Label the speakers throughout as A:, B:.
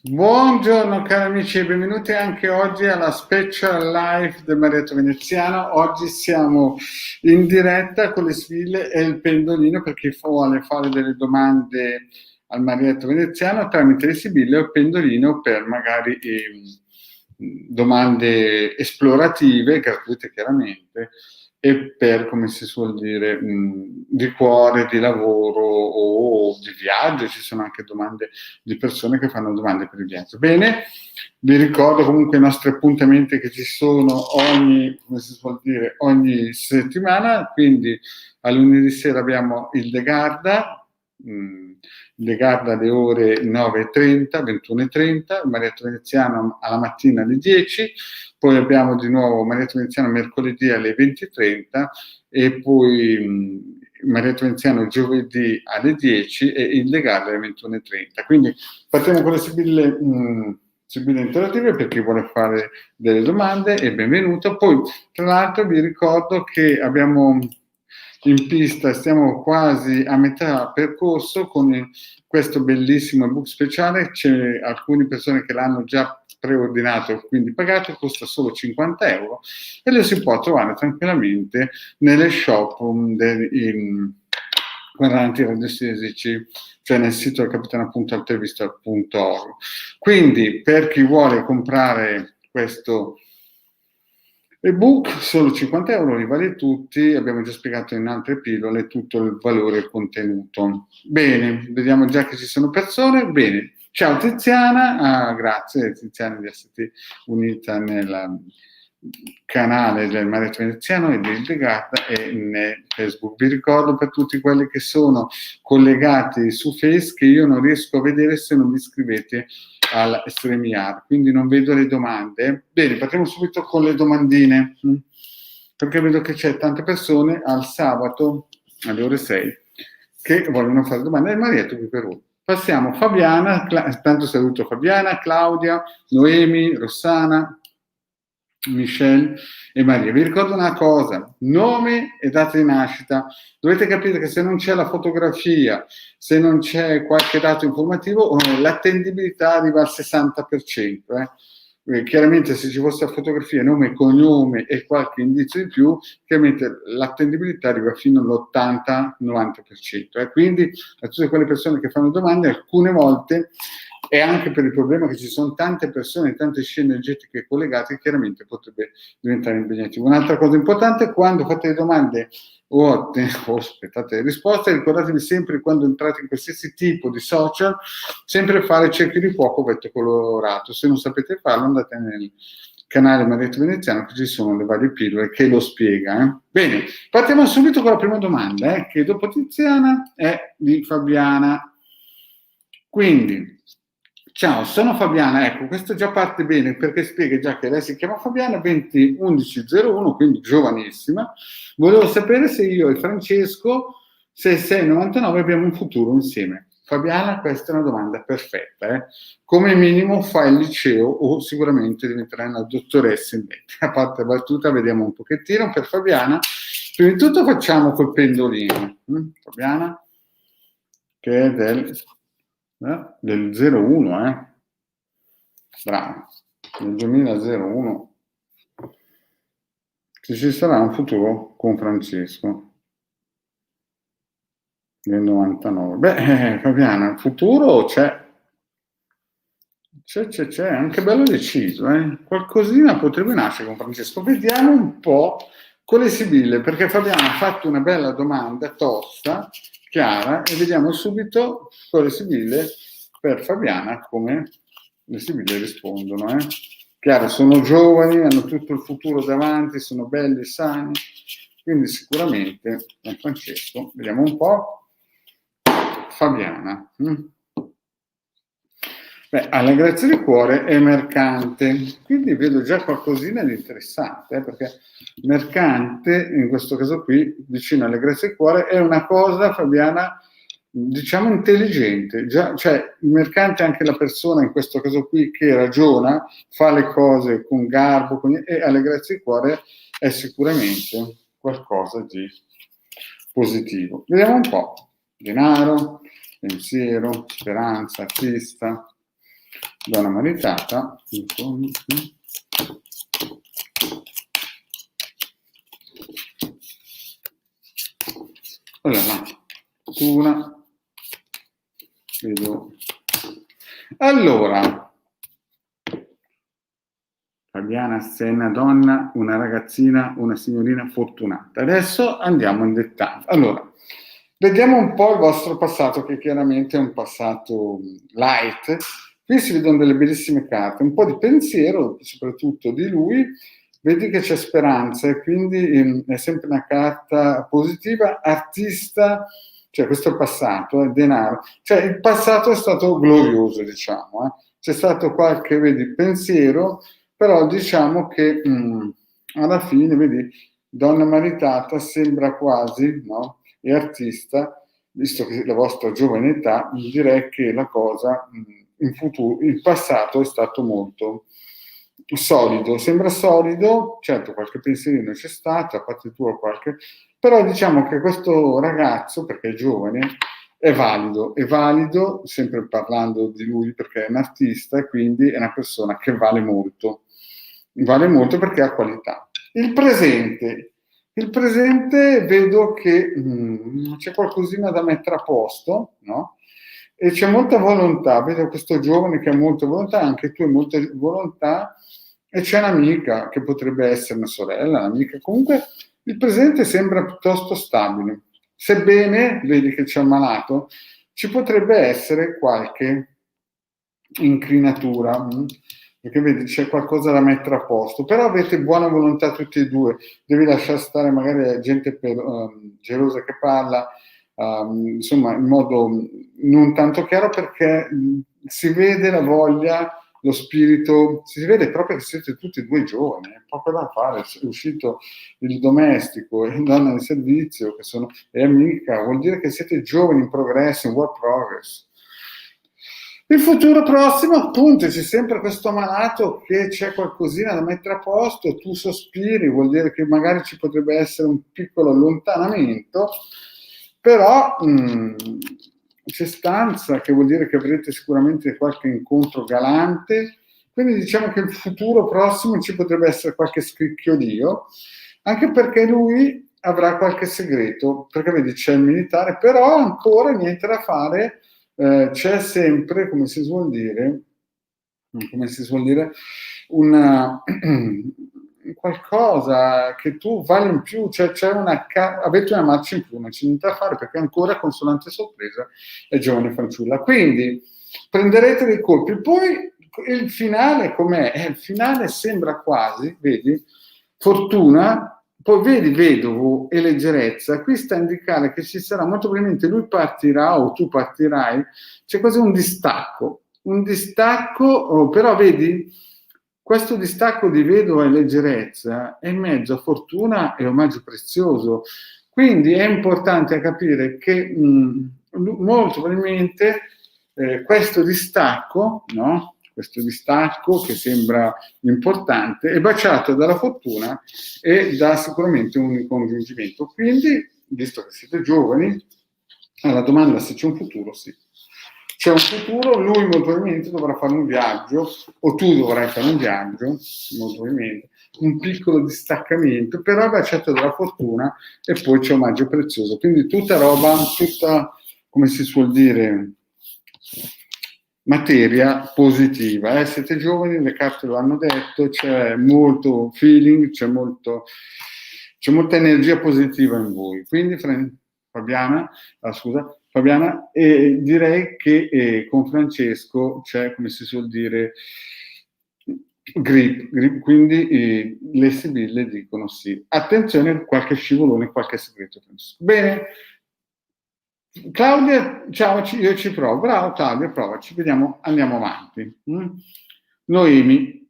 A: Buongiorno cari amici e benvenuti anche oggi alla special live del Marietto Veneziano. Oggi siamo in diretta con le sfide e il pendolino per chi vuole fare delle domande al Marietto Veneziano tramite le sibille o il pendolino per magari domande esplorative, gratuite chiaramente, e per, come si suol dire, di cuore, di lavoro o di viaggio. Ci sono anche domande di persone che fanno domande per il viaggio. Bene, vi ricordo comunque i nostri appuntamenti che ci sono ogni, come si suol dire, ogni settimana, quindi a lunedì sera abbiamo il De Garda, alle ore 9:30, 21:30, il Marietto Veneziano alla mattina alle 10, poi abbiamo di nuovo Marietto Veneziano mercoledì alle 20:30 e poi il Marietto Veneziano giovedì alle 10 e il De Garda alle 21:30. Quindi partiamo con le sibille interattive per chi vuole fare delle domande e benvenuto. Poi tra l'altro vi ricordo che abbiamo in pista, stiamo quasi a metà percorso con questo bellissimo ebook speciale. C'è alcune persone che l'hanno già preordinato, quindi pagato, costa solo 50 euro e lo si può trovare tranquillamente nelle shop guardanti radiostesici, cioè nel sito del capitano.altevista.org. Quindi per chi vuole comprare questo ebook, solo 50 euro, li vale tutti, abbiamo già spiegato in altre pillole tutto il valore e il contenuto. Bene, vediamo già che ci sono persone. Bene, ciao Tiziana, grazie Tiziana di esserti unita nel canale del Marietto Veneziano e di De Garda e nel Facebook. Vi ricordo per tutti quelli che sono collegati su Facebook che io non riesco a vedere se non vi iscrivete al StreamYard, quindi non vedo le domande. Bene, partiamo subito con le domandine, perché vedo che c'è tante persone al sabato alle ore 6 che vogliono fare domande al Marietto qui per voi. Passiamo Fabiana, tanto saluto Fabiana, Claudia, Noemi, Rossana, Michelle e Maria. Vi ricordo una cosa: nome e data di nascita. Dovete capire che se non c'è la fotografia, se non c'è qualche dato informativo, l'attendibilità arriva al 60%. Chiaramente se ci fosse la fotografia, nome, cognome e qualche indizio di più, chiaramente l'attendibilità arriva fino all'80-90%. Quindi a tutte quelle persone che fanno domande, alcune volte, e anche per il problema che ci sono tante persone, tante scie energetiche collegate, chiaramente potrebbe diventare impegnativo. Un'altra cosa importante: quando fate le domande o aspettate le risposte, ricordatevi sempre, quando entrate in qualsiasi tipo di social, sempre fare cerchio di fuoco vetto colorato. Se non sapete farlo, andate nel canale Marietto Veneziano, che ci sono le varie pillole che lo spiega. Bene, partiamo subito con la prima domanda, che dopo Tiziana è di Fabiana. Quindi, ciao, sono Fabiana. Ecco, questo già parte bene perché spiega già che lei si chiama Fabiana, 201101, quindi giovanissima. Volevo sapere se io e Francesco, 6699, abbiamo un futuro insieme. Fabiana, questa è una domanda perfetta. Come minimo fai il liceo o sicuramente diventerai una dottoressa in mente. A parte la battuta, vediamo un pochettino per Fabiana. Prima di tutto facciamo col pendolino. Fabiana, che è del 01, bravo, nel 2001 ci sarà un futuro con Francesco nel 99. Beh, Fabiana, il futuro c'è, anche bello deciso, qualcosina potrebbe nascere con Francesco. Vediamo un po' con le sibille, perché Fabiana ha fatto una bella domanda tosta, chiara, e vediamo subito con le sibille per Fabiana come le sibille rispondono. Chiaro, sono giovani, hanno tutto il futuro davanti, sono belli, sani, quindi sicuramente con Francesco. Vediamo un po'. Fabiana. Beh, allegrezza di cuore è mercante, quindi vedo già qualcosina di interessante, perché mercante, in questo caso qui, vicino allegrezza di cuore, è una cosa, Fabiana, diciamo intelligente. Cioè, il mercante è anche la persona, in questo caso qui, che ragiona, fa le cose con garbo, e allegrezza di cuore è sicuramente qualcosa di positivo. Vediamo un po'. Denaro, pensiero, speranza, artista. donna maritata, allora, una, vedo. Allora, Fabiana Senna, donna, una ragazzina, una signorina fortunata. Adesso andiamo in dettaglio. Allora, vediamo un po' il vostro passato, che chiaramente è un passato light. Qui si vedono delle bellissime carte, un po' di pensiero, soprattutto di lui. Vedi che c'è speranza e quindi è sempre una carta positiva. Artista, cioè questo è il passato, è denaro. Cioè il passato è stato glorioso, diciamo. C'è stato qualche, vedi, pensiero, però diciamo che alla fine, vedi, donna maritata sembra quasi, no? E artista, visto che la vostra giovane età, direi che la cosa in futuro, il passato è stato molto solido, sembra solido, certo qualche pensierino c'è stato, a parte tua qualche, però diciamo che questo ragazzo, perché è giovane, è valido, sempre parlando di lui perché è un artista e quindi è una persona che vale molto perché ha qualità. Il presente vedo che c'è qualcosina da mettere a posto, no? E c'è molta volontà, vedo questo giovane che ha molta volontà, anche tu hai molta volontà, e c'è un'amica che potrebbe essere una sorella, un'amica, comunque il presente sembra piuttosto stabile, sebbene, vedi che c'è un malato, ci potrebbe essere qualche incrinatura, perché vedi c'è qualcosa da mettere a posto, però avete buona volontà tutti e due, devi lasciare stare magari gente gelosa che parla, insomma in modo non tanto chiaro, perché si vede la voglia, lo spirito, si vede proprio che siete tutti e due giovani, è poco da fare, è uscito il domestico e la donna di servizio che è amica, vuol dire che siete giovani in progresso, in work progress. Il futuro prossimo, appunto, c'è sempre questo malato che c'è qualcosina da mettere a posto, tu sospiri, vuol dire che magari ci potrebbe essere un piccolo allontanamento, però c'è stanza, che vuol dire che avrete sicuramente qualche incontro galante, quindi diciamo che il futuro prossimo ci potrebbe essere qualche scricchiolio, anche perché lui avrà qualche segreto, perché vedi c'è il militare, però ancora niente da fare. C'è sempre, come si suol dire, una, qualcosa che tu vali in più, cioè avete una marcia in più, non c'è niente da fare perché ancora consolante sorpresa è giovane fanciulla. Quindi prenderete dei colpi. Poi il finale com'è? Il finale sembra quasi, vedi, fortuna. Poi vedi vedovo e leggerezza, qui sta a indicare che ci sarà, molto probabilmente lui partirà o tu partirai, c'è quasi un distacco, però vedi, questo distacco di vedova e leggerezza è in mezzo a fortuna e omaggio prezioso, quindi è importante capire che molto probabilmente questo distacco, no? Questo distacco che sembra importante è baciato dalla fortuna e dà sicuramente un ricongiungimento. Quindi, visto che siete giovani, alla domanda se c'è un futuro, sì. C'è un futuro, lui molto probabilmente dovrà fare un viaggio, o tu dovrai fare un viaggio, molto probabilmente, un piccolo distaccamento, però è baciato dalla fortuna e poi c'è omaggio prezioso. Quindi tutta roba, come si suol dire, materia positiva. Siete giovani, le carte lo hanno detto, c'è molto feeling, c'è molta energia positiva in voi. Quindi Fabiana, direi che con Francesco c'è, come si suol dire, grip, quindi le sibille dicono sì. Attenzione, qualche scivolone, qualche segreto. Bene. Claudia, ciao, io ci provo. Bravo Claudia, provaci, vediamo, andiamo avanti. Noemi,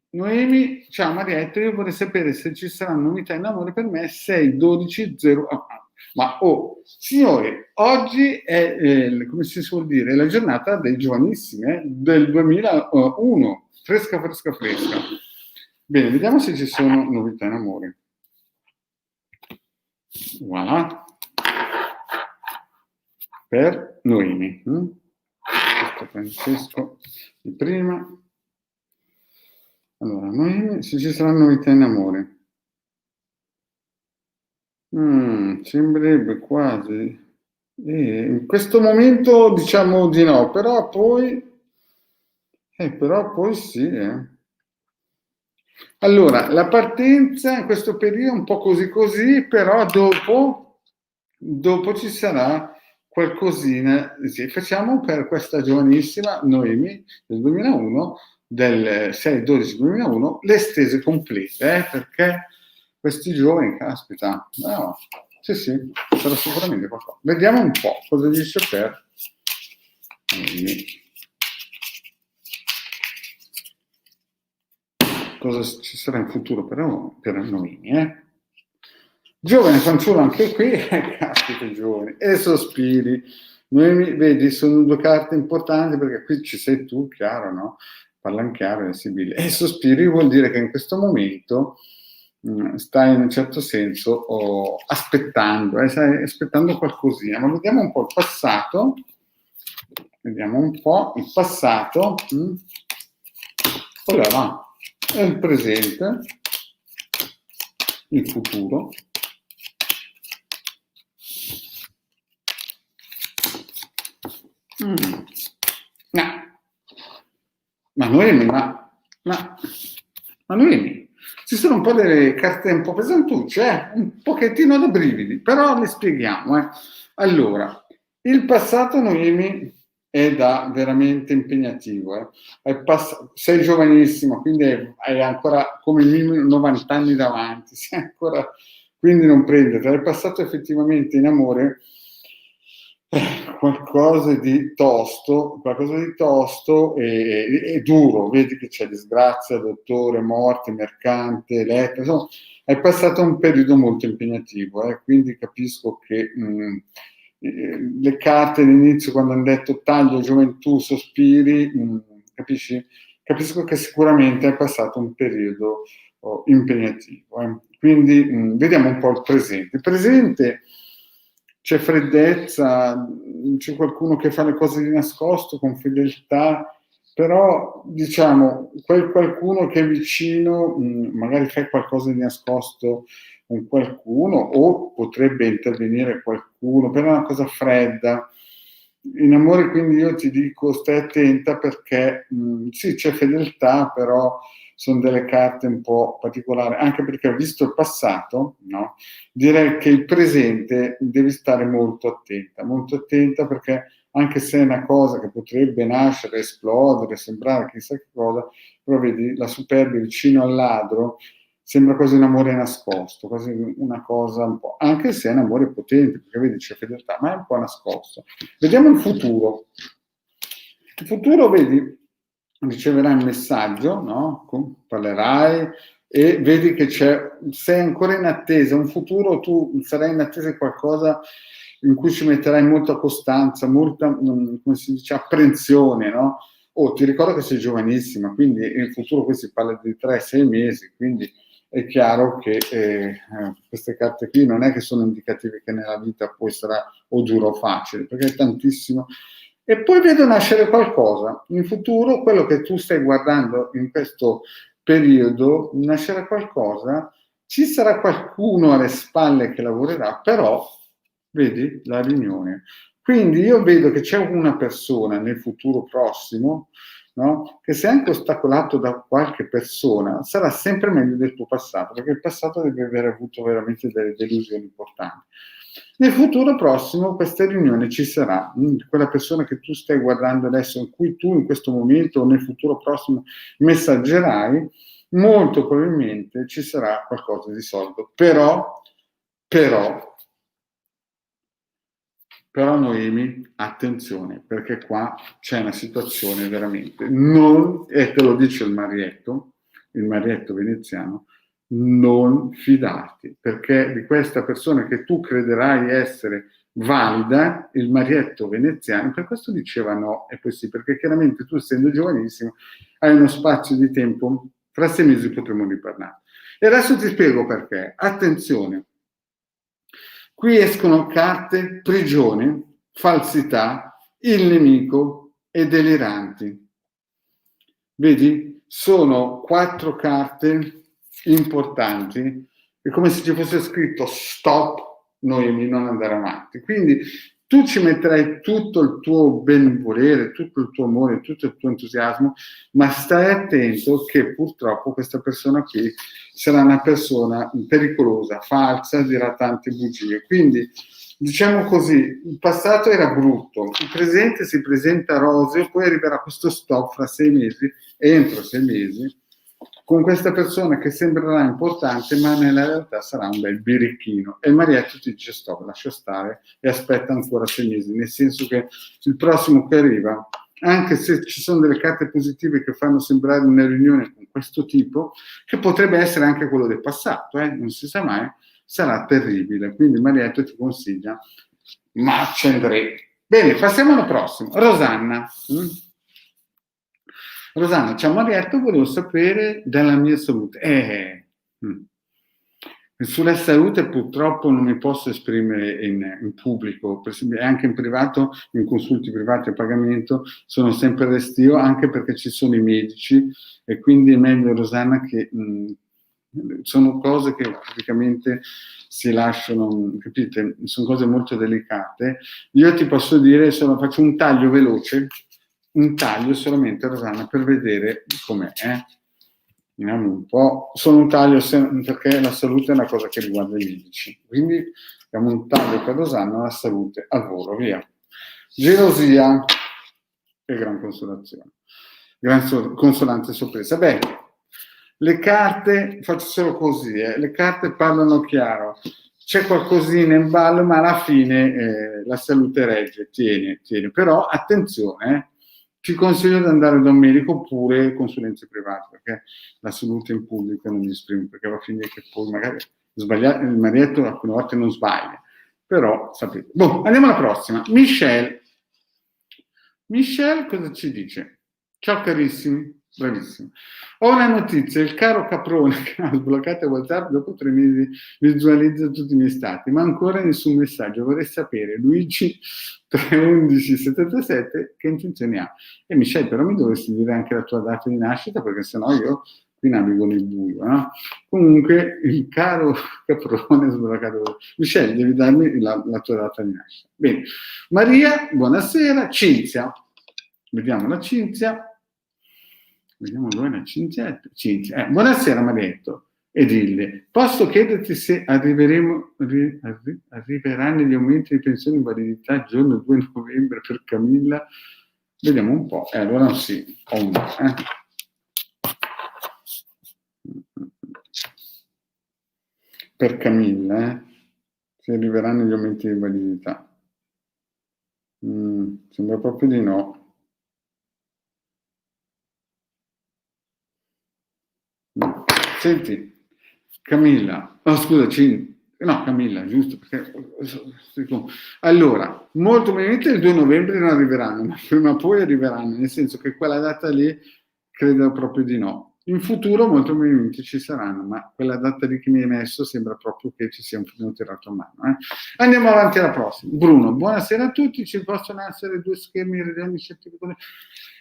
A: ciao Marietta, io vorrei sapere se ci saranno novità in amore per me 6-12-0. Ma signori, oggi è, come si suol dire, la giornata dei giovanissimi, del 2001, fresca. Bene, vediamo se ci sono novità in amore. Voilà. Per Noemi. Francesco prima. Allora, Noemi, se ci sarà novità in amore. Sembrerebbe quasi. In questo momento diciamo di no, però poi sì. Allora, la partenza in questo periodo è un po' così, però dopo ci sarà qualcosina. Sì, facciamo per questa giovanissima Noemi del 2001, del 6-12-2001, le stese complete, perché questi giovani, caspita, no, sì, sarà sicuramente qualcosa. Vediamo un po' cosa dice per Noemi. Cosa ci sarà in futuro per Noemi, Giovane fanciullo anche qui, caspita giovani, e sospiri. Noemi, vedi, sono due carte importanti perché qui ci sei tu, chiaro, no? Parlano chiaro e sibili. E sospiri vuol dire che in questo momento stai in un certo senso aspettando, stai aspettando qualcosina. Ma vediamo un po' il passato. Vediamo un po' il passato. Allora, è il presente, il futuro. No. Ma Noemi, ci sono un po' delle carte un po' pesantucce, un pochettino da brividi, però le spieghiamo. Allora, il passato Noemi è da veramente impegnativo. Sei giovanissimo, quindi hai ancora come minimo 90 anni davanti, quindi non prendete. Hai passato effettivamente in amore qualcosa di tosto e duro. Vedi che c'è disgrazia, dottore, morte, mercante, lettera, insomma, hai passato un periodo molto impegnativo, quindi capisco che le carte all'inizio, quando hanno detto taglio, gioventù, sospiri, capisci? Capisco che sicuramente hai passato un periodo impegnativo. Quindi vediamo un po' il presente. Il presente c'è freddezza, c'è qualcuno che fa le cose di nascosto con fedeltà, però diciamo quel qualcuno che è vicino, magari fa qualcosa di nascosto con qualcuno o potrebbe intervenire qualcuno, però è una cosa fredda. In amore quindi io ti dico stai attenta perché sì c'è fedeltà, però sono delle carte un po' particolari, anche perché ho visto il passato, no? Direi che il presente devi stare molto attenta perché anche se è una cosa che potrebbe nascere, esplodere, sembrare chissà che cosa, però vedi la superbia vicino al ladro sembra quasi un amore nascosto, quasi una cosa un po', anche se è un amore potente, perché vedi c'è fedeltà, ma è un po' nascosto. Vediamo il futuro. Il futuro, vedi, riceverai un messaggio, no? Parlerai e vedi che sei ancora in attesa, un futuro tu sarai in attesa di qualcosa in cui ci metterai molta costanza, molta, come si dice, apprensione, no? Ti ricordo che sei giovanissima, quindi in futuro qui si parla di 3-6 mesi, quindi è chiaro che queste carte qui non è che sono indicative che nella vita poi sarà o duro o facile, perché è tantissimo. E poi vedo nascere qualcosa. In futuro, quello che tu stai guardando in questo periodo, nascerà qualcosa, ci sarà qualcuno alle spalle che lavorerà, però, vedi, la riunione. Quindi io vedo che c'è una persona nel futuro prossimo, no? Che se anche ostacolato da qualche persona sarà sempre meglio del tuo passato, perché il passato deve aver avuto veramente delle delusioni importanti. Nel futuro prossimo questa riunione ci sarà, quella persona che tu stai guardando adesso, in cui tu in questo momento o nel futuro prossimo messaggerai, molto probabilmente ci sarà qualcosa di solido. Però Noemi, attenzione, perché qua c'è una situazione veramente, e te lo dice il marietto veneziano, non fidarti, perché di questa persona che tu crederai essere valida, il marietto veneziano, per questo diceva no, e poi sì, perché chiaramente tu essendo giovanissimo hai uno spazio di tempo, fra 6 mesi potremo riparlare. E adesso ti spiego perché. Attenzione, qui escono carte prigione, falsità, il nemico e deliranti. Vedi? Sono 4 carte importanti, è come se ci fosse scritto stop, Noemi, non andare avanti. Quindi tu ci metterai tutto il tuo benvolere, tutto il tuo amore, tutto il tuo entusiasmo, ma stai attento che purtroppo questa persona qui sarà una persona pericolosa, falsa, dirà tante bugie. Quindi diciamo così, il passato era brutto, il presente si presenta roseo, poi arriverà questo stop fra 6 mesi, entro 6 mesi, con questa persona che sembrerà importante, ma nella realtà sarà un bel birichino. E Marietto ti dice stop, lascia stare e aspetta ancora 6 mesi, nel senso che il prossimo che arriva, anche se ci sono delle carte positive che fanno sembrare una riunione con questo tipo, che potrebbe essere anche quello del passato, non si sa mai, sarà terribile. Quindi Marietto ti consiglia Match and Ray. Bene, passiamo alla prossima. Rosanna. Rosanna, ciao Marietto, volevo sapere della mia salute. Sulla salute purtroppo non mi posso esprimere in pubblico, anche in privato, in consulti privati a pagamento, sono sempre restio, anche perché ci sono i medici e quindi è meglio, Rosanna, che sono cose che praticamente si lasciano, capite? Sono cose molto delicate. Io ti posso dire, faccio un taglio veloce, un taglio solamente, Rosanna, per vedere com'è. Vediamo un po'. Sono un taglio perché la salute è una cosa che riguarda i medici. Quindi abbiamo un taglio per Rosanna, la salute al volo, via. Gelosia e gran consolazione. Gran consolante sorpresa. Beh, le carte, faccio solo così, le carte parlano chiaro. C'è qualcosina in ballo, ma alla fine la salute regge, tiene. Però attenzione, ti consiglio di andare da un medico oppure consulenze private, perché la salute in pubblico non mi esprime, perché va a finire che poi magari sbagliare, il Marietto alcune volte non sbaglia, però sapete. Andiamo alla prossima. Michelle cosa ci dice? Ciao carissimi, bravissimo. Ho una notizia, il caro Caprone che ha sbloccato WhatsApp dopo 3 mesi visualizza tutti i miei stati, ma ancora nessun messaggio. Vorrei sapere, Luigi 31177, che intenzioni ha? E Michelle, però mi dovresti dire anche la tua data di nascita, perché sennò io qui navigo nel buio, no? Comunque, il caro Caprone sbloccato. Michelle, devi darmi la tua data di nascita. Bene. Maria, buonasera. Cinzia. Vediamo la Cinzia. Vediamo dove è la Cinzia. Buonasera Marietto. Edille, posso chiederti se arriveranno gli aumenti di pensione in validità il giorno 2 novembre per Camilla? Vediamo un po'. Allora sì, ho un po'. Per Camilla, se arriveranno gli aumenti di validità. Sembra proprio di no. Senti, Camilla, Camilla, giusto, perché allora, molto probabilmente il 2 novembre non arriveranno, ma prima o poi arriveranno, nel senso che quella data lì credo proprio di no. In futuro molto probabilmente ci saranno, ma quella data lì che mi hai messo sembra proprio che ci sia un pochino tirato a mano. Andiamo avanti alla prossima. Bruno, buonasera a tutti, ci possono essere 2 schemi certificati?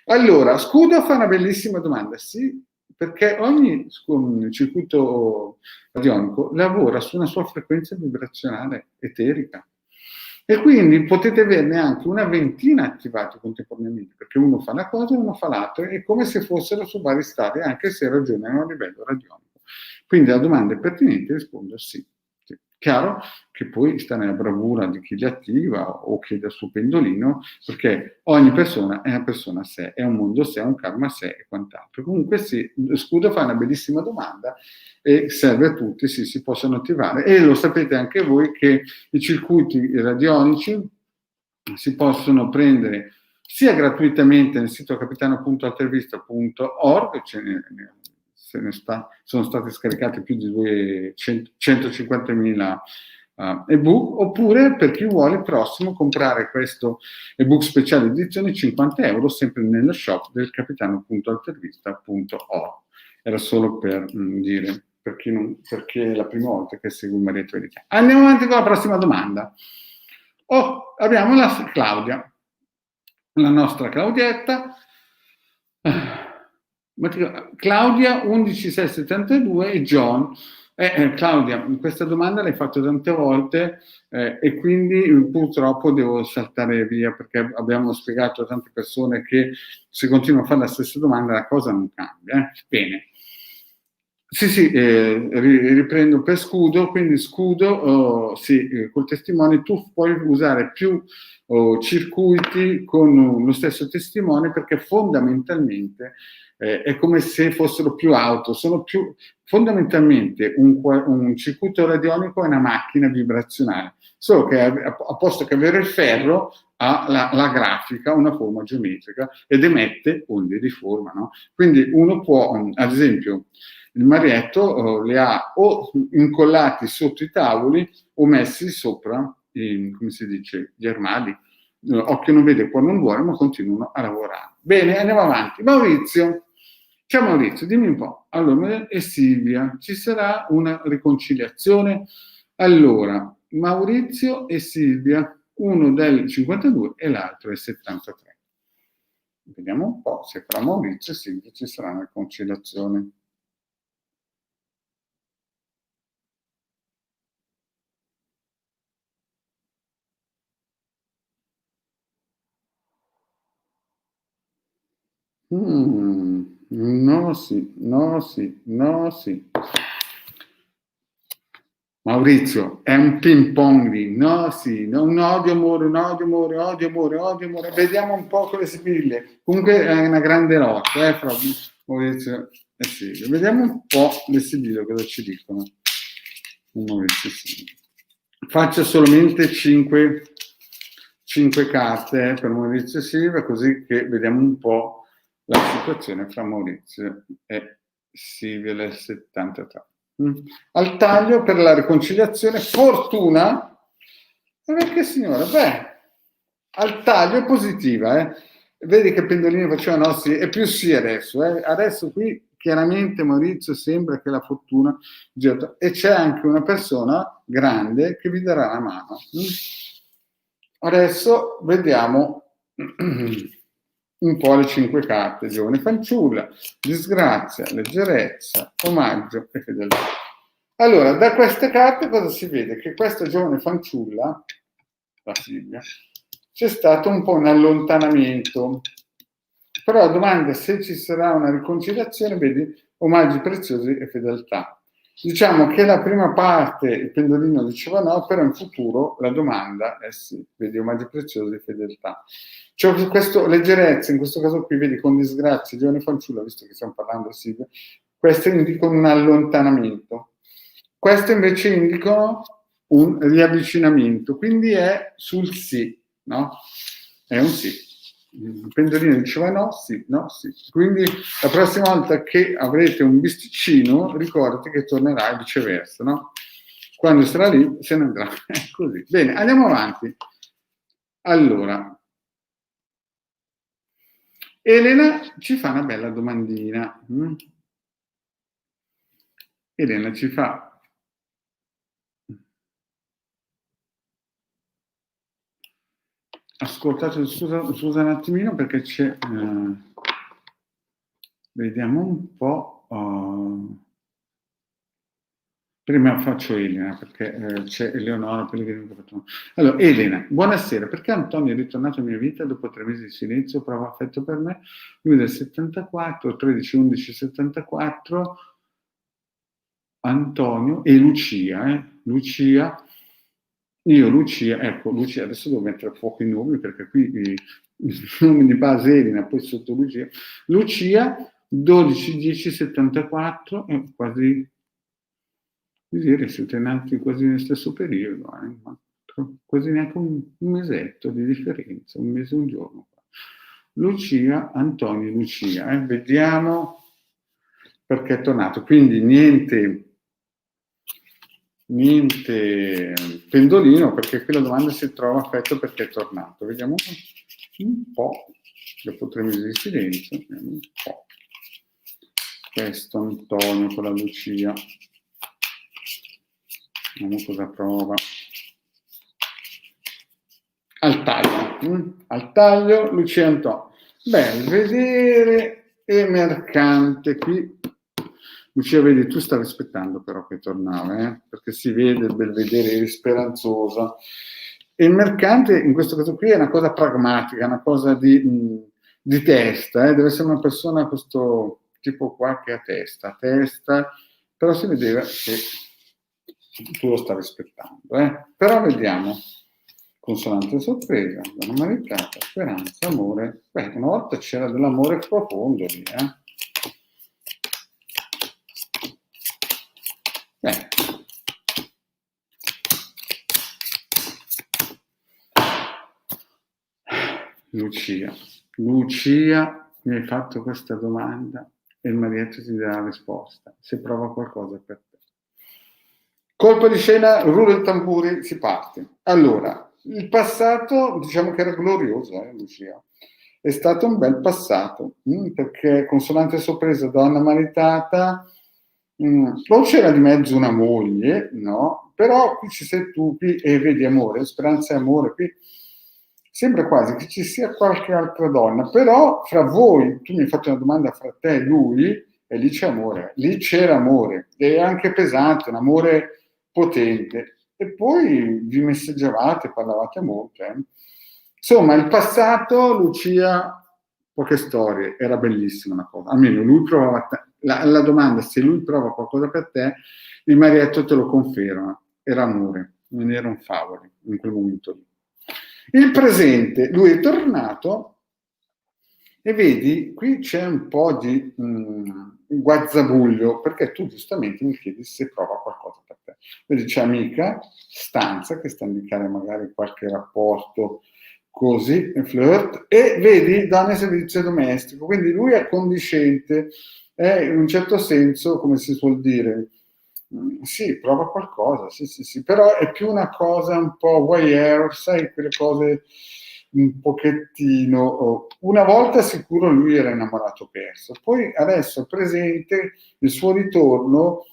A: Allora, Scudo fa una bellissima domanda, sì, perché ogni circuito radionico lavora su una sua frequenza vibrazionale eterica e quindi potete averne anche una ventina attivati contemporaneamente, perché uno fa una cosa e uno fa l'altra, è come se fossero su vari stadi, anche se ragionano a livello radionico. Quindi la domanda è pertinente, rispondo sì. Chiaro che poi sta nella bravura di chi li attiva o chi dà il suo pendolino, perché ogni persona è una persona a sé, è un mondo a sé, è un karma a sé e quant'altro. Comunque sì, Scudo fa una bellissima domanda e serve a tutti, sì, si possono attivare. E lo sapete anche voi che i circuiti radionici si possono prendere sia gratuitamente nel sito capitano.altervista.org, sono state scaricate più di 150.000 ebook, oppure per chi vuole il prossimo comprare questo ebook speciale edizione 50 euro sempre nello shop del capitano.altervista.org. Era solo per dire, perché è la prima volta che segue il Marietto Verità. Andiamo avanti con la prossima domanda. Abbiamo la Claudia, la nostra Claudietta. Claudia 11672 e John. Claudia, questa domanda l'hai fatta tante volte e quindi purtroppo devo saltare via perché abbiamo spiegato a tante persone che se continua a fare la stessa domanda la cosa non cambia. Bene. Sì, riprendo per Scudo, quindi Scudo, col testimone tu puoi usare più circuiti con lo stesso testimone perché fondamentalmente è come se fossero più auto, sono più fondamentalmente un circuito radionico è una macchina vibrazionale, solo che a posto che avere il ferro ha la grafica, una forma geometrica ed emette onde di forma, no? Quindi uno può, ad esempio, il Marietto li ha o incollati sotto i tavoli o messi sopra, come si dice, gli armadi. Occhio non vede, cuore non vuole, ma continuano a lavorare. Bene, andiamo avanti. Maurizio. Ciao Maurizio, dimmi un po'. Allora, e Silvia, ci sarà una riconciliazione? Allora, Maurizio e Silvia, uno del 52 e l'altro del 73. Vediamo un po' se fra Maurizio e Silvia ci sarà una riconciliazione. No, sì. Maurizio, è un ping pong lì. No, sì, no, un odio, amore, Vediamo un po' con le sibille. Comunque è una grande lotta, fra Maurizio e Silvia. Vediamo un po' le sibille cosa ci dicono. Maurizio e Silvia. Faccio solamente 5 carte per Maurizio e Silvia, così che vediamo un po' la situazione fra Maurizio e Silvia del 73. Al taglio per la riconciliazione, fortuna, perché signora, al taglio è positiva, vedi che pendolino faceva no, sì, e più sì adesso, adesso qui chiaramente Maurizio sembra che la fortuna gira, e c'è anche una persona grande che vi darà la mano. Adesso vediamo un po' le 5 carte: giovane fanciulla, disgrazia, leggerezza, omaggio e fedeltà. Allora, da queste carte cosa si vede? Che questa giovane fanciulla, la Silvia, c'è stato un po' un allontanamento. Però la domanda è se ci sarà una riconciliazione, vedi, omaggi preziosi e fedeltà. Diciamo che la prima parte il pendolino diceva no, però in futuro la domanda è sì, vedi, omaggi preziosi e fedeltà. Cioè, questo leggerezza, in questo caso qui, vedi, con disgrazia, giovane fanciulla, visto che stiamo parlando di Silvia, queste indicano un allontanamento. Queste invece indicano un riavvicinamento, quindi è sul sì, no? È un sì. Il pendolino diceva no, sì, no, sì. Quindi la prossima volta che avrete un bisticino, ricordate che tornerà e viceversa, no? Quando sarà lì, se ne andrà. È così. Bene, andiamo avanti. Allora, Elena ci fa una bella domandina. Elena ci fa... Ascoltate, scusa un attimino perché c'è... vediamo un po'... prima faccio Elena perché c'è Eleonora Pellegrini. Allora, Elena, buonasera. Perché Antonio è ritornato in mia vita dopo 3 mesi di silenzio? Prova affetto per me. Lui del 74, 13-11-74. Antonio e Lucia. Lucia, ecco, Lucia, adesso devo mettere a fuoco i nomi perché qui il nome di base Elena, poi sotto Lucia, 12-10-74, quasi... dire siete nati quasi nello stesso periodo, ma quasi neanche un mesetto di differenza, un mese e un giorno. Lucia, Antonio, Lucia, vediamo perché è tornato. Quindi niente pendolino, perché qui la domanda si trova affetto perché è tornato. Vediamo un po', dopo 3 mesi di silenzio, vediamo un po'. Questo Antonio con la Lucia. Vediamo cosa prova. Al taglio, Lucia Antonio. Beh, vedere e mercante. Qui Lucia, vedi, tu stavi aspettando però che tornava, perché si vede il belvedere, eri speranzosa. E il mercante in questo caso qui è una cosa pragmatica, una cosa di testa, deve essere una persona questo tipo qua che ha testa, però si vedeva che tu lo stavi aspettando. Però vediamo. Consonante sorpresa, donna maritata, speranza, amore. Beh, una volta c'era dell'amore profondo lì, Beh. Lucia, mi hai fatto questa domanda e il marietto ti dà la risposta, se prova qualcosa per te. Colpo di scena, rullo e tamburi, si parte. Allora, il passato diciamo che era glorioso, Lucia. È stato un bel passato, perché consonante sorpresa, donna maritata, non c'era di mezzo una moglie, no? Però qui ci sei tu, qui e vedi amore, speranza e amore, qui sembra quasi che ci sia qualche altra donna, però fra voi, tu mi hai fatto una domanda fra te e lui, e lì c'è amore, lì c'era amore, e anche pesante, un amore potente, e poi vi messaggiavate, parlavate molto. Insomma, il passato, Lucia, poche storie, era bellissima una cosa, almeno lui provava, la domanda se lui prova qualcosa per te, il marietto te lo conferma, era amore, non era un favore in quel momento lì. Il presente, lui è tornato e vedi, qui c'è un po' di guazzabuglio, perché tu giustamente mi chiedi se prova qualcosa per te. Vedi, c'è amica, stanza, che sta a indicare magari qualche rapporto così, flirt, e vedi, donna e servizio domestico, quindi lui è accondiscente, è in un certo senso, come si suol dire, sì, prova qualcosa, sì, però è più una cosa un po' voyeur, sai, quelle cose un pochettino. Una volta sicuro lui era innamorato perso, poi adesso presente, il suo ritorno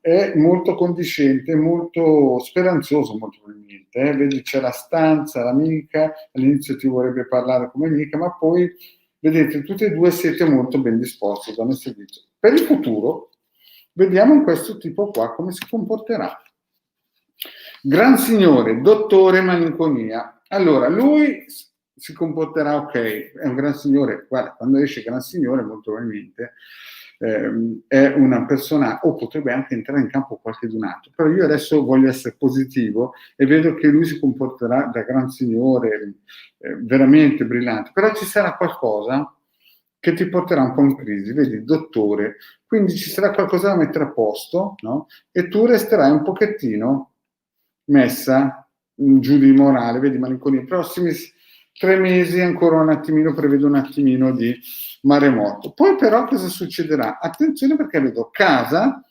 A: è molto condiscente, molto speranzoso, molto probabilmente. Vedi, c'è la stanza, l'amica, all'inizio ti vorrebbe parlare come amica, ma poi, vedete, tutti e due siete molto ben disposti da un servizio. Per il futuro, vediamo in questo tipo qua come si comporterà. Gran signore, dottore malinconia. Allora, lui si comporterà ok, è un gran signore, guarda, quando esce gran signore molto probabilmente è una persona, o potrebbe anche entrare in campo qualche d'un altro, però io adesso voglio essere positivo e vedo che lui si comporterà da gran signore, veramente brillante, però ci sarà qualcosa che ti porterà un po' in crisi, vedi, dottore, quindi ci sarà qualcosa da mettere a posto, no? E tu resterai un pochettino messa giù di morale, vedi, malinconia. I prossimi 3 mesi ancora un attimino, prevedo un attimino di maremoto. Poi però cosa succederà? Attenzione, perché vedo casa,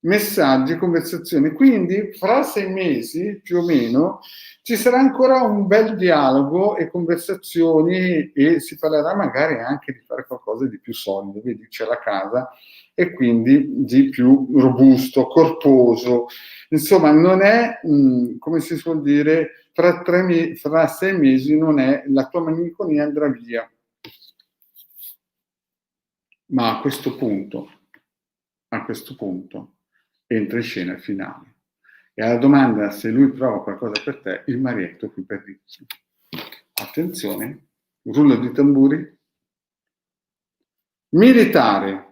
A: messaggi, conversazioni, quindi fra 6 mesi più o meno ci sarà ancora un bel dialogo e conversazioni e si parlerà magari anche di fare qualcosa di più solido, vedi, c'è la casa e quindi di più robusto, corposo, insomma non è, come si suol dire, fra 6 mesi non è, la tua malinconia andrà via. Ma a questo punto entra in scena il finale. E alla domanda se lui prova qualcosa per te, il marietto è qui per dirsi. Attenzione, rullo di tamburi. Militare,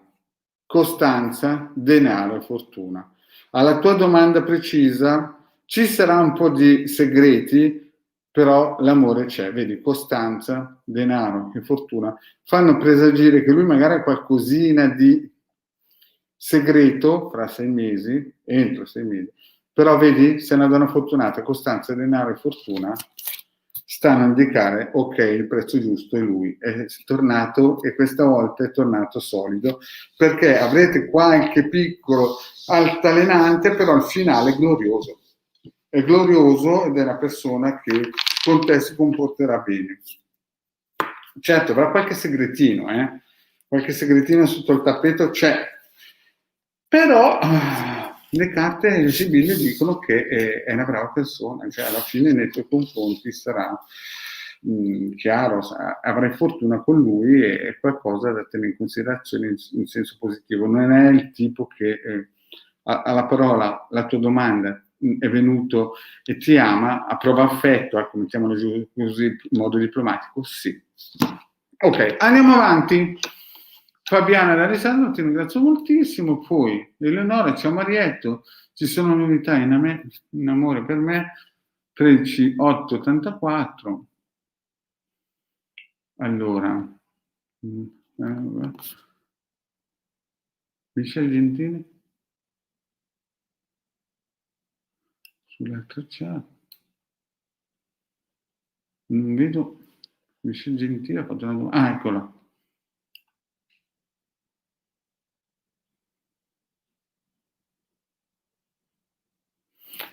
A: costanza, denaro e fortuna. Alla tua domanda precisa ci sarà un po' di segreti, però l'amore c'è. Vedi, costanza, denaro e fortuna fanno presagire che lui magari ha qualcosina di segreto fra 6 mesi, entro 6 mesi, però vedi, se è una donna fortunata, costanza, denaro e fortuna stanno a indicare, ok, il prezzo giusto è lui, è tornato e questa volta è tornato solido, perché avrete qualche piccolo altalenante, però il finale è glorioso. È glorioso ed è una persona che con te si comporterà bene. Certo, avrà qualche segretino, qualche segretino sotto il tappeto c'è, però le carte visibili dicono che è una brava persona, cioè alla fine nei tuoi confronti sarà chiaro, avrai fortuna con lui, e è qualcosa da tenere in considerazione in senso positivo. Non è il tipo che alla parola la tua domanda è venuto e ti ama, a prova affetto, ecco, mettiamolo così in modo diplomatico, sì. Ok, andiamo avanti. Fabiana da Alessandro, ti ringrazio moltissimo. Poi Eleonora, ciao Marietto, ci sono novità in amore per me, 13.884. Allora, Michele Gentili sull'altra chat. Non vedo. Michele Gentili ha fatto una domanda. Ah, eccola.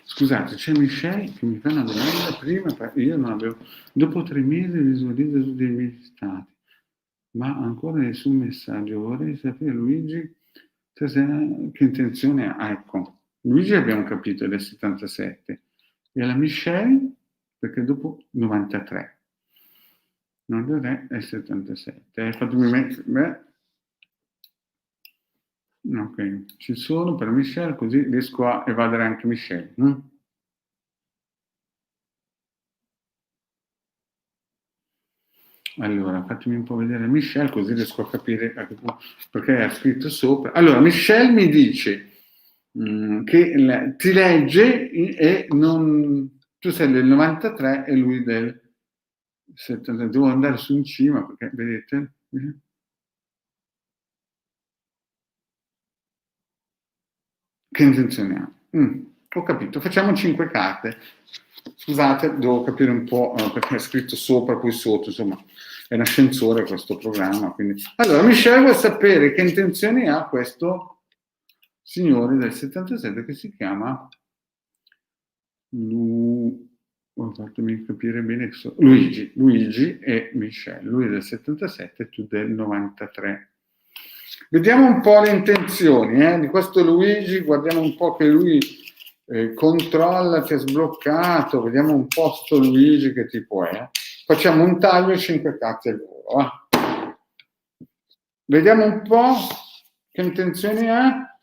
A: Scusate, c'è Michelle che mi fa una domanda prima, io non avevo. Dopo 3 mesi visualizzo tutti i miei stati, ma ancora nessun messaggio. Vorrei sapere, Luigi, che intenzione ha. Ecco, Luigi abbiamo capito, è del 77, e la Michelle, perché dopo 93. Non è 77. Fatemi mettere. Ok, ci sono per Michelle, così riesco a evadere anche Michelle. Allora, fatemi un po' vedere Michelle, così riesco a capire perché ha scritto sopra. Allora, Michelle mi dice che ti legge e non. Tu sei del 93 e lui del 70. Devo andare su in cima perché, vedete? Che intenzione ha? Ho capito, facciamo 5 carte. Scusate, devo capire un po' perché è scritto sopra, poi sotto, insomma, è un ascensore questo programma. Quindi. Allora, Michelle vuole sapere che intenzioni ha questo signore del 77 che si chiama fatemi capire bene, Luigi e Michelle. Lui è del 77 e tu del 93. Vediamo un po' le intenzioni di questo Luigi, guardiamo un po' che lui controlla, che è sbloccato, vediamo un po' sto Luigi che tipo è. Facciamo un taglio e 5 carte al volo. Vediamo un po' che intenzioni ha.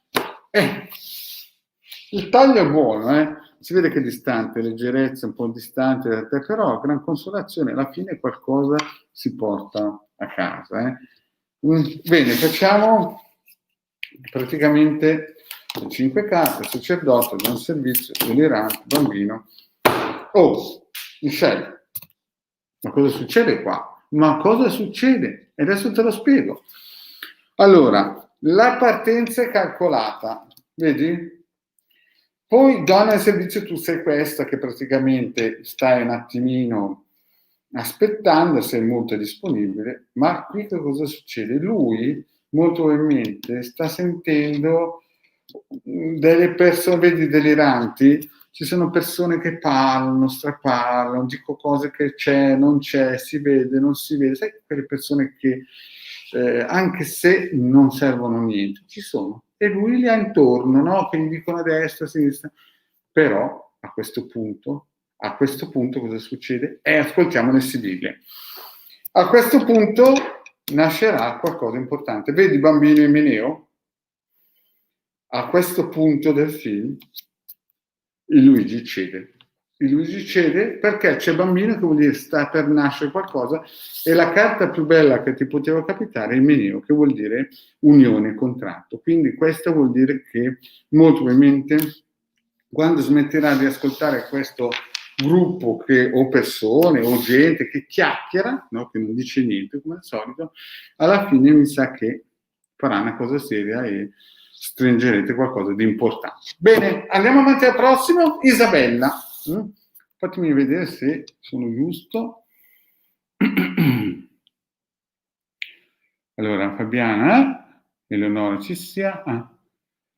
A: Il taglio è buono, si vede che è distante, leggerezza, un po' distante da te, però gran consolazione, alla fine qualcosa si porta a casa. Bene, facciamo praticamente 5 carte: sacerdote, buon servizio, delirante, bambino. Oh, Michelle, ma cosa succede qua? Ma cosa succede? E adesso te lo spiego. Allora, la partenza è calcolata, vedi? Poi donna del servizio, tu sei questa che praticamente stai un attimino aspettando, sei molto disponibile, ma qui che cosa succede? Lui molto probabilmente sta sentendo delle persone, vedi, deliranti. Ci sono persone che parlano, straparlano, dico cose che c'è, non c'è, si vede, non si vede. Sai quelle persone che anche se non servono a niente, ci sono. E lui li ha intorno, no? Che gli dicono a destra, a sinistra. Però a questo punto cosa succede? Ascoltiamo le sigle. A questo punto nascerà qualcosa di importante. Vedi Bambino Imeneo? A questo punto del film il Luigi cede. Il Luigi cede perché c'è Bambino, che vuol dire sta per nascere qualcosa, e la carta più bella che ti poteva capitare è il Meneo, che vuol dire unione, contratto. Quindi questo vuol dire che molto probabilmente quando smetterà di ascoltare questo gruppo o persone o gente che chiacchiera, no? Che non dice niente come al solito, alla fine mi sa che farà una cosa seria e stringerete qualcosa di importante. Bene, andiamo avanti al prossimo. Isabella. Fatemi vedere se sono giusto. Allora, Fabiana, Eleonora ci sia.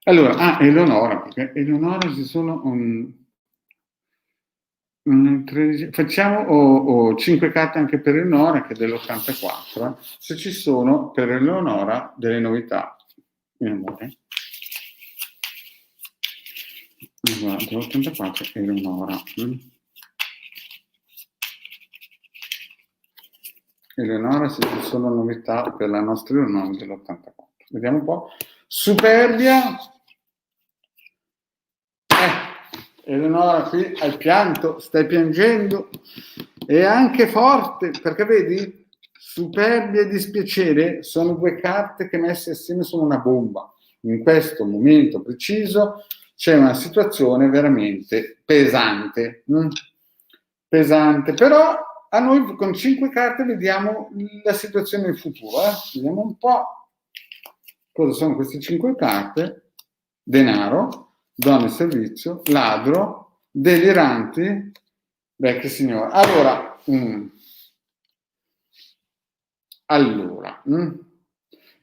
A: Allora, Eleonora, perché Eleonora ci sono 13, facciamo 5 carte anche per Eleonora, che è dell'84, se ci sono per Eleonora delle novità. Guarda, dell'84 Eleonora. Eleonora, se ci sono novità per la nostra Eleonora dell'84. Vediamo un po'. Superbia. Eleonora, qui hai pianto, stai piangendo. E anche forte, perché vedi? Superbia e dispiacere sono due carte che messe assieme sono una bomba. In questo momento preciso c'è una situazione veramente pesante. Pesante, però a noi con 5 carte vediamo la situazione del futuro. Vediamo un po' cosa sono queste 5 carte. Denaro, donna e servizio, ladro, deliranti, vecchio signore. Allora,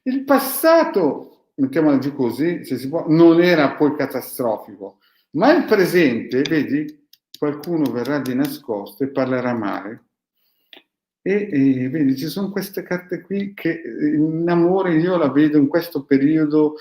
A: il passato, mettiamola giù così, se si può, non era poi catastrofico, ma il presente, vedi, qualcuno verrà di nascosto e parlerà male. E vedi, ci sono queste carte qui che in amore io la vedo in questo periodo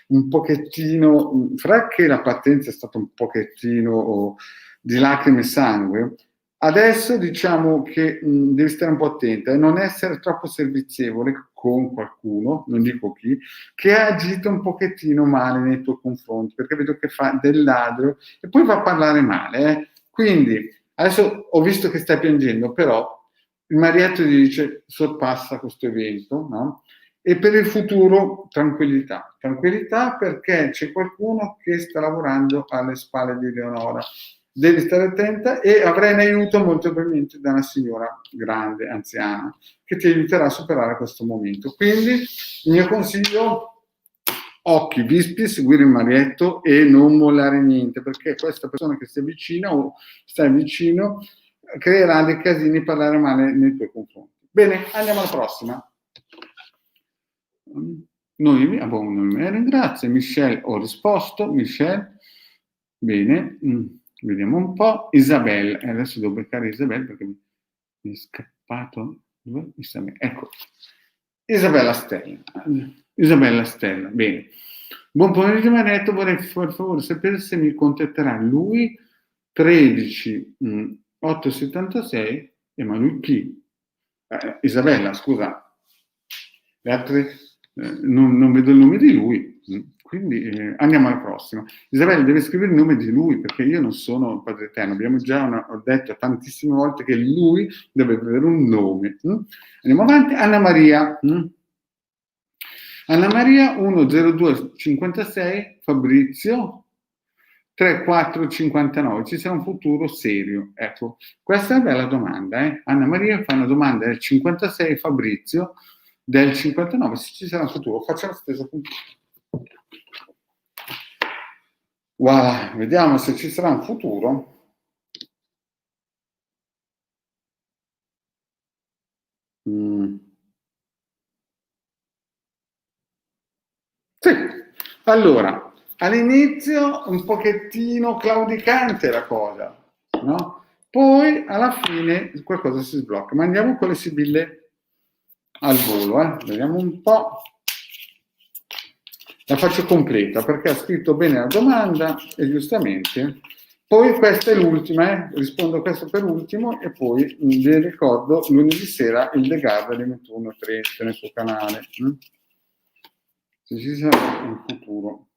A: un pochettino, fra che la partenza è stata un pochettino di lacrime e sangue, adesso diciamo che devi stare un po' attenta e non essere troppo servizievole con qualcuno, non dico chi, che ha agito un pochettino male nei tuoi confronti, perché vedo che fa del ladro e poi va a parlare male. Quindi, adesso ho visto che stai piangendo, però il marietto gli dice sorpassa questo evento, no? E per il futuro tranquillità, tranquillità perché c'è qualcuno che sta lavorando alle spalle di Eleonora. Devi stare attenta e avrai un aiuto molto probabilmente da una signora grande, anziana, che ti aiuterà a superare questo momento. Quindi il mio consiglio, occhi vispi, seguire il marietto e non mollare niente, perché questa persona che si avvicina o stai vicino creerà dei casini e parlare male nei tuoi confronti. Bene, andiamo alla prossima. Noemi, ringrazio. Michelle, ho risposto. Michelle, bene. Vediamo un po'. Isabella, adesso devo beccare Isabella perché mi è scappato. Ecco. Isabella Stella, bene. Buon pomeriggio Marietto, vorrei per favore sapere se mi contatterà lui 13 876 ma lui chi? Isabella, scusa, le altre non vedo il nome di lui, quindi andiamo alla prossima. Isabella deve scrivere il nome di lui perché io non sono il Padre Eterno, abbiamo già ho detto tantissime volte che lui deve avere un nome. Andiamo avanti. Anna Maria 10256, Fabrizio 3459, ci sarà un futuro serio? Ecco, questa è una bella domanda. Anna Maria fa una domanda del 56, Fabrizio del 59, se ci sarà un futuro. Facciamo la stessa puntata. Voilà, vediamo se ci sarà un futuro. Sì, allora, all'inizio un pochettino claudicante la cosa, no? Poi alla fine qualcosa si sblocca. Ma andiamo con le sibille al volo, vediamo un po'. La faccio completa perché ha scritto bene la domanda e giustamente. Poi questa è l'ultima, rispondo a questo per ultimo e poi vi ricordo lunedì sera il The Gard alle 21:30 nel suo canale. Se ci sarà un futuro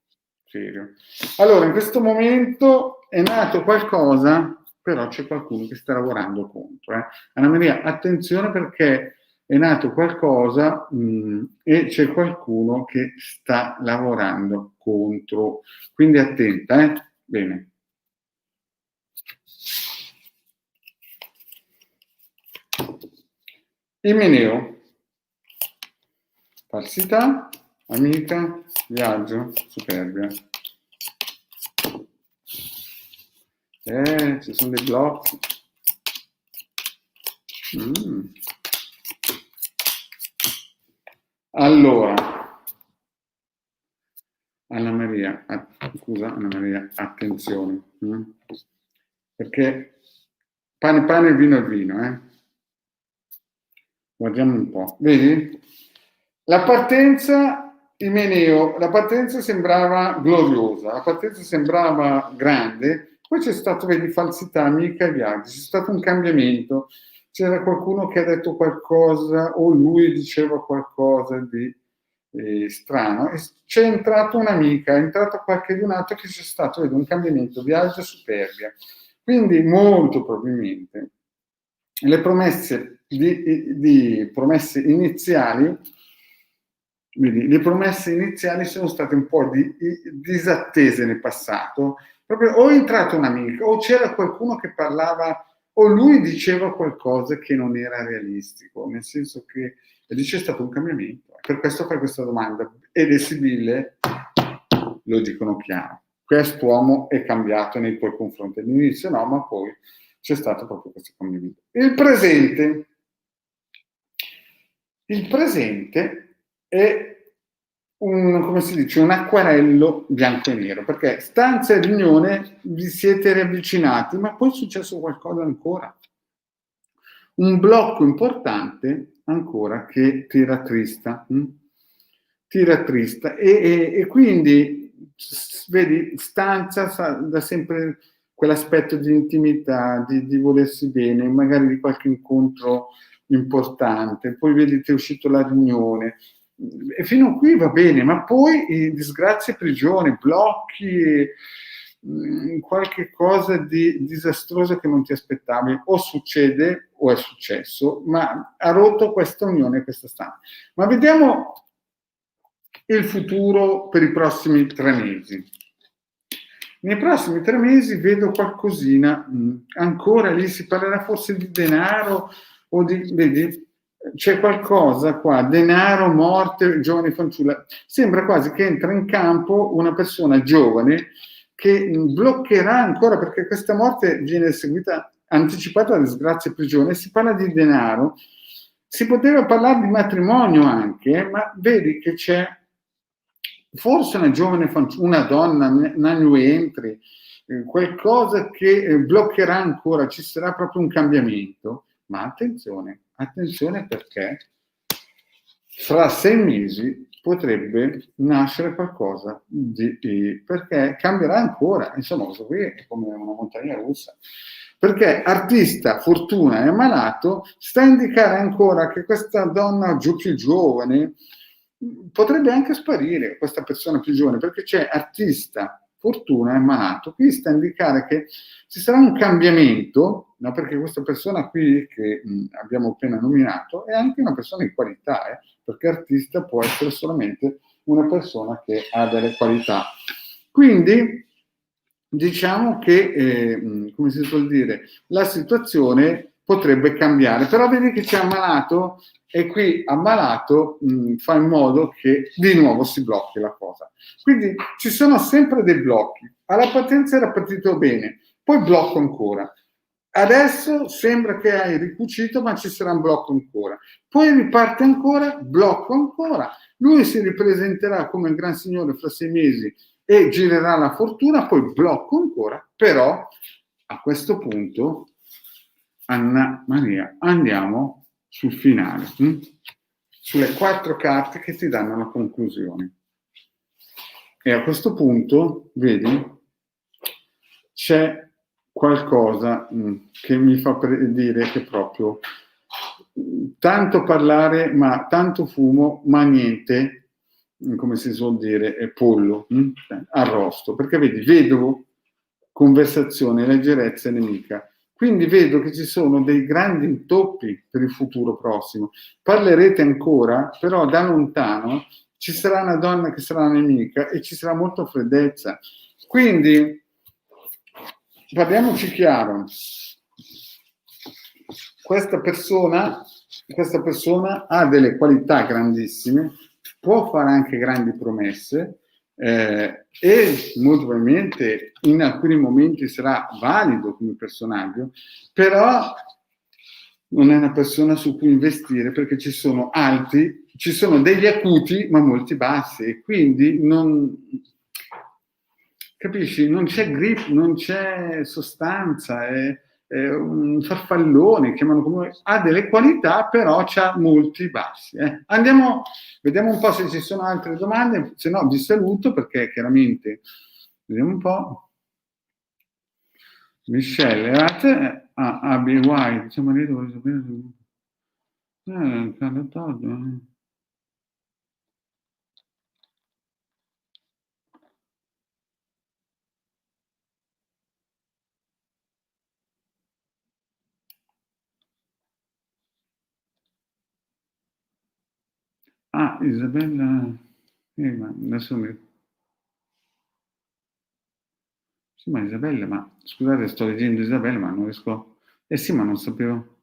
A: serio. Allora, in questo momento è nato qualcosa, però c'è qualcuno che sta lavorando contro. Anna Maria, attenzione perché è nato qualcosa e c'è qualcuno che sta lavorando contro. Quindi attenta, Bene. Imeneo. Falsità, amica, viaggio, superbia. Ci sono dei blocchi. Allora, Anna Maria, attenzione, perché pane, vino e vino, Guardiamo un po', vedi? La partenza, Imeneo, la partenza sembrava gloriosa, la partenza sembrava grande, poi c'è stato, vedi, falsità, amica e viaggi, c'è stato un cambiamento, c'era qualcuno che ha detto qualcosa o lui diceva qualcosa di strano, e c'è entrata un'amica, è entrato qualcun altro che c'è stato, vedo, un cambiamento, viaggio superbia. Quindi molto probabilmente le promesse di promesse iniziali, vedi, le promesse iniziali sono state un po' disattese nel passato, proprio o è entrata un'amica o c'era qualcuno che parlava o lui diceva qualcosa che non era realistico, nel senso che lì c'è stato un cambiamento. Per questo fai questa domanda. Ed è Sibille, lo dicono chiaro. Quest'uomo è cambiato nei tuoi confronti. All'inizio no, ma poi c'è stato proprio questo cambiamento. Il presente è come si dice, un acquarello bianco e nero, perché stanza e riunione vi siete riavvicinati, ma poi è successo qualcosa ancora. Un blocco importante ancora che ti rattrista. E quindi, vedi, stanza dà sempre quell'aspetto di intimità, di volersi bene, magari di qualche incontro importante, poi vedi ti è uscito la riunione, e fino a qui va bene, ma poi disgrazie, prigione, blocchi, qualche cosa di disastroso che non ti aspettavi, o succede o è successo, ma ha rotto questa unione, questa stanza. Ma vediamo il futuro per i prossimi 3 mesi. Nei prossimi 3 mesi vedo qualcosina, ancora lì si parlerà forse di denaro o di, vedi, c'è qualcosa qua, denaro, morte, giovane fanciulla. Sembra quasi che entra in campo una persona giovane che bloccherà ancora, perché questa morte viene seguita, anticipata da disgrazia e prigione, si parla di denaro, si poteva parlare di matrimonio anche, ma vedi che c'è forse una giovane fanciulla, una donna, una new entry, qualcosa che bloccherà ancora, ci sarà proprio un cambiamento, ma attenzione perché fra 6 mesi potrebbe nascere qualcosa perché cambierà ancora, insomma questo qui è come una montagna russa, perché artista, fortuna e ammalato sta a indicare ancora che questa donna più giovane potrebbe anche sparire, questa persona più giovane, perché c'è artista, fortuna e malato. Qui sta a indicare che ci sarà un cambiamento, no? Perché questa persona qui che abbiamo appena nominato è anche una persona di qualità, perché artista può essere solamente una persona che ha delle qualità. Quindi diciamo che, come si suol dire, la situazione potrebbe cambiare, però vedi che c'è ammalato e qui ammalato fa in modo che di nuovo si blocchi la cosa. Quindi ci sono sempre dei blocchi. Alla partenza era partito bene, poi blocco ancora. Adesso sembra che hai ricucito, ma ci sarà un blocco ancora. Poi riparte ancora, blocco ancora. Lui si ripresenterà come il gran signore fra 6 mesi e girerà la fortuna, poi blocco ancora, però a questo punto, Anna Maria, andiamo sul finale, sulle 4 carte che ti danno la conclusione. E a questo punto, vedi, c'è qualcosa che mi fa dire che proprio tanto parlare, ma tanto fumo, ma niente, come si suol dire, è pollo, arrosto, perché vedi, vedo conversazione, leggerezza e nemica. Quindi vedo che ci sono dei grandi intoppi per il futuro prossimo. Parlerete ancora, però da lontano ci sarà una donna che sarà nemica e ci sarà molta freddezza. Quindi, parliamoci chiaro, questa persona ha delle qualità grandissime, può fare anche grandi promesse, e molto probabilmente in alcuni momenti sarà valido come personaggio, però non è una persona su cui investire, perché ci sono degli acuti ma molti bassi, e quindi capisci, non c'è grip, non c'è sostanza, è un farfallone, chiamano come, ha delle qualità, però c'ha molti bassi. Vediamo un po' se ci sono altre domande, se no vi saluto, perché chiaramente, vediamo un po'. Michelle, ABY, diciamo marito vuole sapere Carlo Todd. Isabella, ma adesso sì, ma Isabella, ma scusate, sto leggendo Isabella, ma non riesco. Eh sì, ma non sapevo.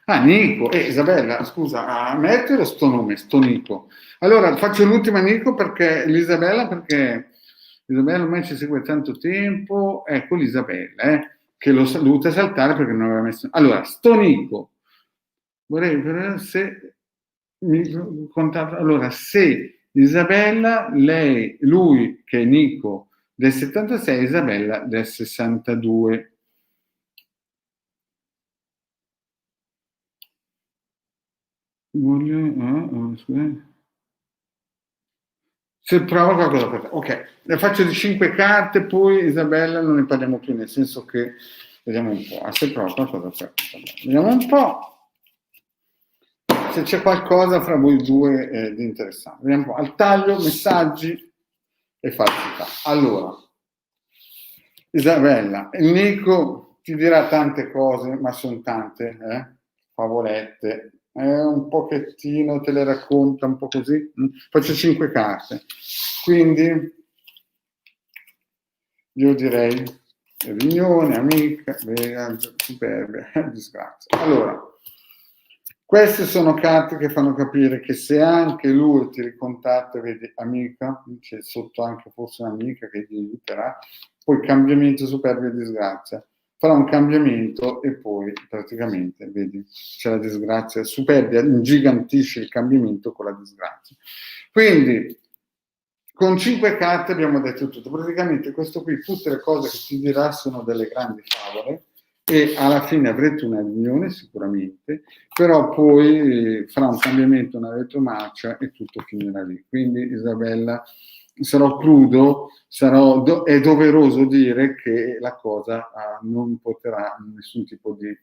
A: Nico, Isabella, scusa, mettere sto nome, sto Nico. Allora, faccio l'ultima Nico perché Isabella ormai ci segue tanto tempo, ecco l'Isabella, che l'ho dovuta saltare perché non aveva messo. Allora, sto Nico, vorrei vedere se mi contatto. Allora, se Isabella, lui che è Nico del 76, Isabella del 62. Scusate. Se provo qualcosa per te. Ok, ne faccio di 5 carte, poi Isabella non ne parliamo più, nel senso che vediamo un po'. Se provo qualcosa per te. Vediamo un po' se c'è qualcosa fra voi due di interessante. Vediamo un po'. Al taglio, messaggi e falsità. Allora, Isabella, il Nico ti dirà tante cose, ma sono tante, favolette. Un pochettino te le racconta un po' così. Faccio 5 carte. Quindi io direi riunione, amica, superbe, disgrazia. Allora, queste sono carte che fanno capire che se anche lui ti ricontatta, vedi, amica, c'è sotto anche forse un'amica che ti aiuterà, poi cambiamento, superbia e disgrazia. Farà un cambiamento e poi praticamente, vedi, c'è la disgrazia, superbia ingigantisce il cambiamento con la disgrazia. Quindi, con 5 carte abbiamo detto tutto. Praticamente questo qui, tutte le cose che ti dirà sono delle grandi favole e alla fine avrete una riunione sicuramente, però poi farà un cambiamento, una retromarcia e tutto finirà lì. Quindi Isabella, sarò crudo, è doveroso dire che la cosa non porterà nessun tipo di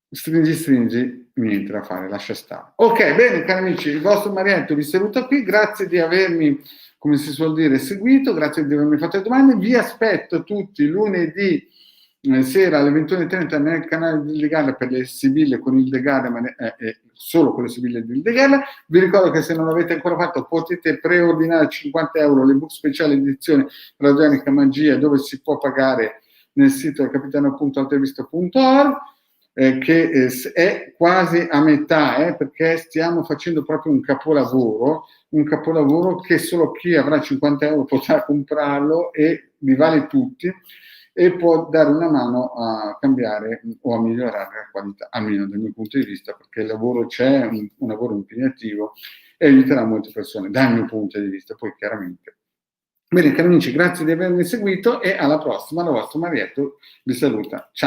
A: stringi, niente da fare, lascia stare. Ok, bene cari amici, il vostro Marietto vi saluta qui, grazie di avermi, come si suol dire, seguito, grazie di avermi fatto le domande, vi aspetto tutti lunedì sera alle 21:30 nel canale di Legale per le sibille con il Legale, ma solo con le sibille di Legale. Vi ricordo che se non l'avete ancora fatto potete preordinare 50 euro l'ebook speciale edizione Radionica Magia, dove si può pagare nel sito capitano.altevista.org. Che è quasi a metà, perché stiamo facendo proprio un capolavoro che solo chi avrà 50 euro potrà comprarlo e vi vale tutti e può dare una mano a cambiare o a migliorare la qualità, almeno dal mio punto di vista, perché il lavoro c'è, un lavoro impegnativo e aiuterà molte persone dal mio punto di vista, poi chiaramente. Bene cari amici, grazie di avermi seguito e alla prossima, la vostra Marietto vi saluta, ciao.